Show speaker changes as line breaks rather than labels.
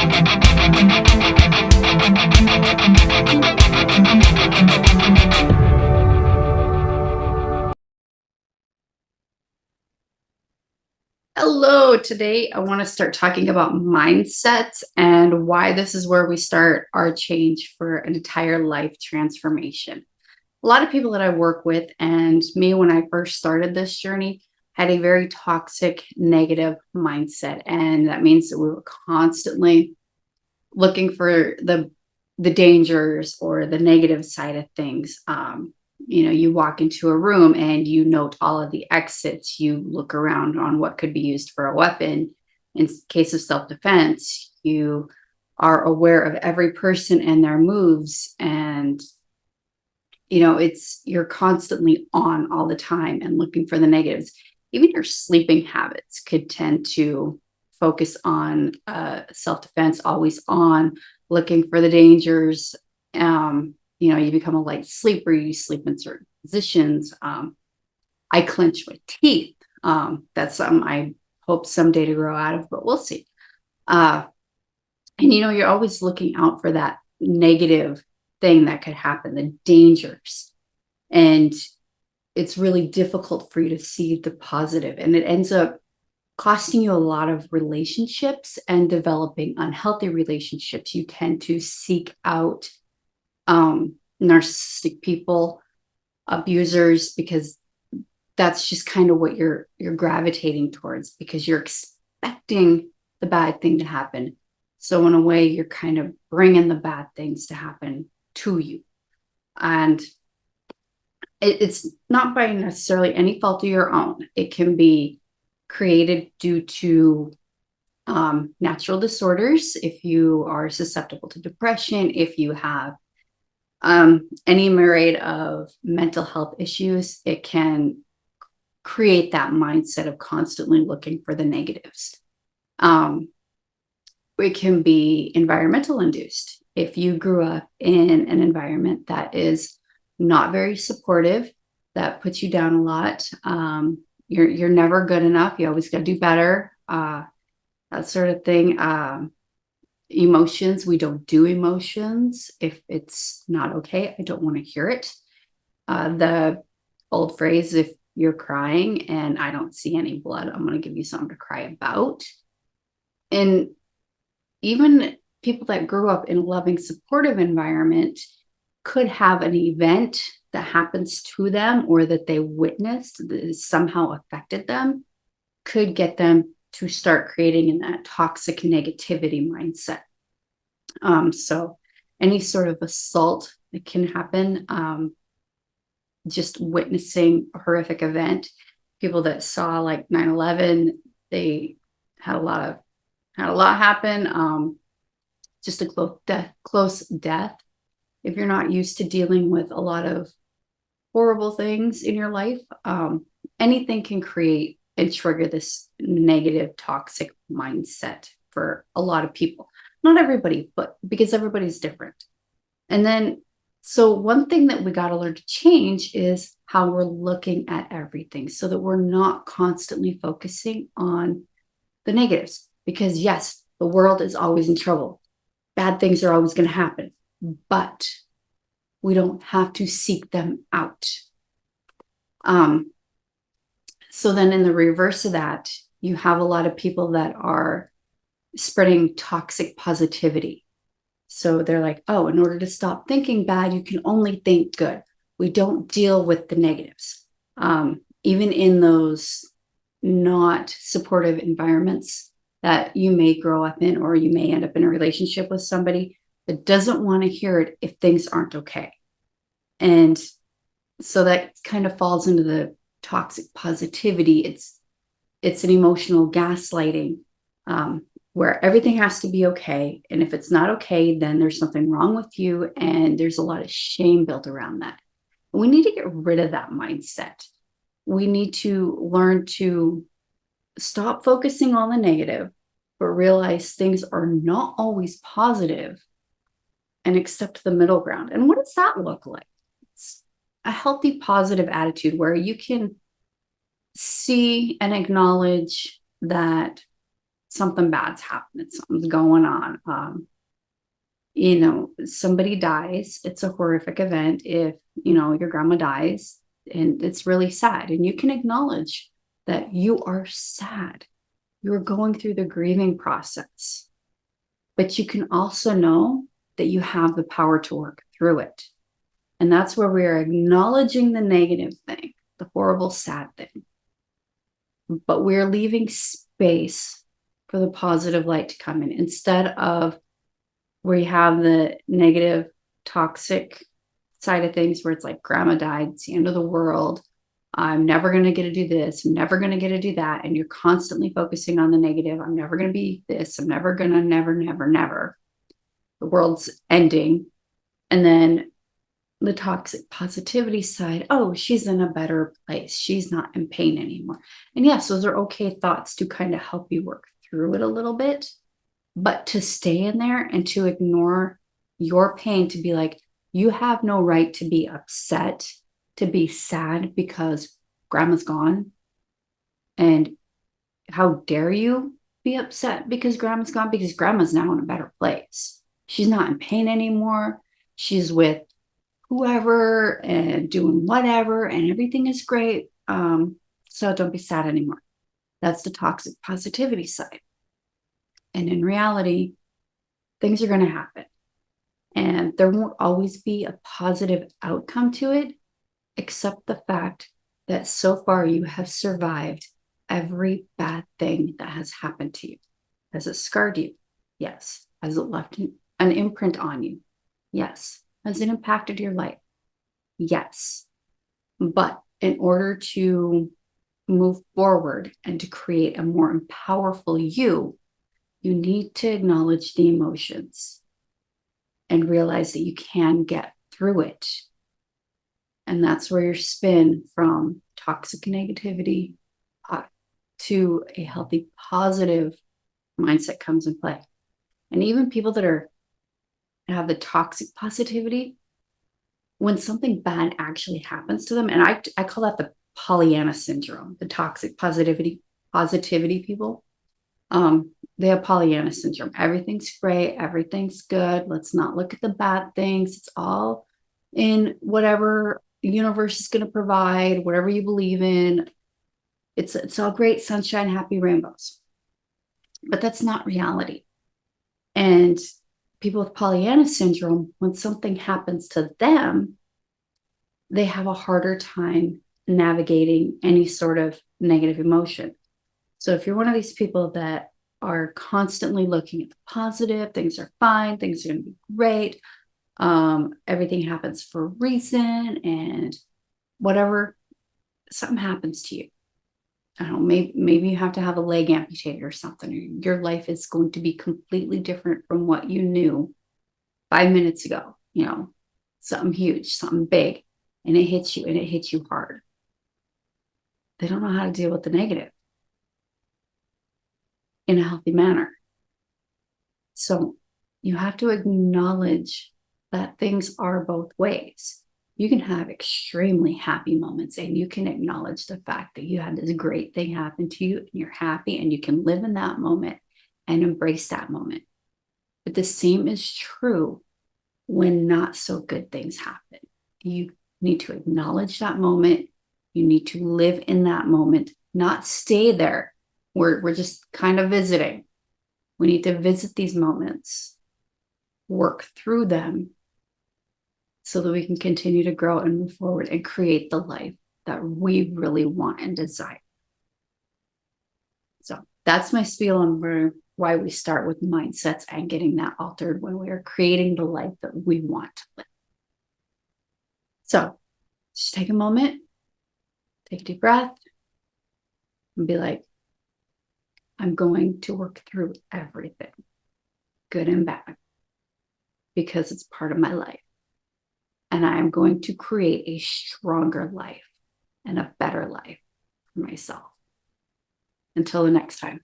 Hello, today I want to start talking about mindsets and why this is where we start our change for an entire life transformation. A lot of people that I work with, and me when I first started this journey, had a very toxic, negative mindset. And that means that we were constantly looking for the dangers or the negative side of things. You walk into a room and you note all of the exits. You look around on what could be used for a weapon. In case of self-defense, you are aware of every person and their moves, and you're constantly on all the time and looking for the negatives. Even your sleeping habits could tend to focus on self-defense, always on, looking for the dangers. You become a light sleeper, you sleep in certain positions. I clench my teeth. That's something I hope someday to grow out of, but we'll see. And you're always looking out for that negative thing that could happen, the dangers. And it's really difficult for you to see the positive, and it ends up costing you a lot of relationships and developing unhealthy relationships. You tend to seek out narcissistic people, abusers, because that's just kind of what you're gravitating towards, because you're expecting the bad thing to happen. So in a way, you're kind of bringing the bad things to happen to you. And it's not by necessarily any fault of your own. It can be created due to natural disorders. If you are susceptible to depression, if you have any myriad of mental health issues, it can create that mindset of constantly looking for the negatives. It can be environmental induced. If you grew up in an environment that is not very supportive, that puts you down a lot, you're never good enough, you always got to do better, that sort of thing. Emotions, we don't do emotions. If it's not okay, I don't want to hear it. The old phrase, if you're crying and I don't see any blood, I'm going to give you something to cry about. And even people that grew up in a loving, supportive environment could have an event that happens to them or that they witnessed that somehow affected them, could get them to start creating in that toxic negativity mindset. So any sort of assault that can happen, just witnessing a horrific event. People that saw like 9/11, they had a lot happen. Just a close death. If you're not used to dealing with a lot of horrible things in your life, anything can create and trigger this negative, toxic mindset for a lot of people. Not everybody, but because everybody's different. And then, so one thing that we got to learn to change is how we're looking at everything, so that we're not constantly focusing on the negatives. Because yes, the world is always in trouble. Bad things are always going to happen, but we don't have to seek them out. So then in the reverse of that, you have a lot of people that are spreading toxic positivity. So they're like, oh, in order to stop thinking bad, you can only think good. We don't deal with the negatives. Even in those not supportive environments that you may grow up in, or you may end up in a relationship with somebody that doesn't want to hear it if things aren't okay. And so that kind of falls into the toxic positivity. It's an emotional gaslighting, where everything has to be okay. And if it's not okay, then there's something wrong with you. And there's a lot of shame built around that. We need to get rid of that mindset. We need to learn to stop focusing on the negative, but realize things are not always positive, and accept the middle ground. And what does that look like? It's a healthy, positive attitude where you can see and acknowledge that something bad's happening, something's going on. You know, somebody dies. It's a horrific event if, you know, your grandma dies, and it's really sad. And you can acknowledge that you are sad. You're going through the grieving process, but you can also know that you have the power to work through it. And that's where we are acknowledging the negative thing, the horrible, sad thing, but we're leaving space for the positive light to come in instead of where you have the negative, toxic side of things where it's like grandma died, it's the end of the world. I'm never going to get to do this. I'm never going to get to do that. And you're constantly focusing on the negative. I'm never going to be this. I'm never going to, never, never, never. The world's ending. And then the toxic positivity side, oh, she's in a better place. She's not in pain anymore. And yes, those are okay thoughts to kind of help you work through it a little bit. But to stay in there and to ignore your pain, to be like, you have no right to be upset, to be sad because grandma's gone. And how dare you be upset because grandma's gone? Because grandma's now in a better place. She's not in pain anymore. She's with whoever and doing whatever, and everything is great. So don't be sad anymore. That's the toxic positivity side. And in reality, things are going to happen. And there won't always be a positive outcome to it, except the fact that so far you have survived every bad thing that has happened to you. Has it scarred you? Yes. Has it left an imprint on you? Yes. Has it impacted your life? Yes. But in order to move forward and to create a more powerful you, you need to acknowledge the emotions and realize that you can get through it. And that's where your spin from toxic negativity to a healthy, positive mindset comes in play. And even people that have the toxic positivity, when something bad actually happens to them, and I call that the Pollyanna syndrome, the toxic positivity people. They have Pollyanna syndrome. Everything's great, everything's good. Let's not look at the bad things. It's all in whatever the universe is going to provide, whatever you believe in. It's all great, sunshine, happy rainbows. But that's not reality. And people with Pollyanna syndrome, when something happens to them, they have a harder time navigating any sort of negative emotion. So if you're one of these people that are constantly looking at the positive, things are fine, things are going to be great, everything happens for a reason, and whatever, something happens to you. I don't know, maybe you have to have a leg amputated or something, or your life is going to be completely different from what you knew 5 minutes ago, you know, something huge, something big, and it hits you, and it hits you hard. They don't know how to deal with the negative in a healthy manner. So you have to acknowledge that things are both ways. You can have extremely happy moments, and you can acknowledge the fact that you had this great thing happen to you and you're happy, and you can live in that moment and embrace that moment. But the same is true when not so good things happen. You need to acknowledge that moment. You need to live in that moment, not stay there. We're just kind of visiting. We need to visit these moments, work through them so that we can continue to grow and move forward and create the life that we really want and desire. So that's my spiel on why we start with mindsets and getting that altered when we are creating the life that we want to live. So just take a moment, take a deep breath, and be like, I'm going to work through everything, good and bad, because it's part of my life. And I am going to create a stronger life and a better life for myself. Until the next time.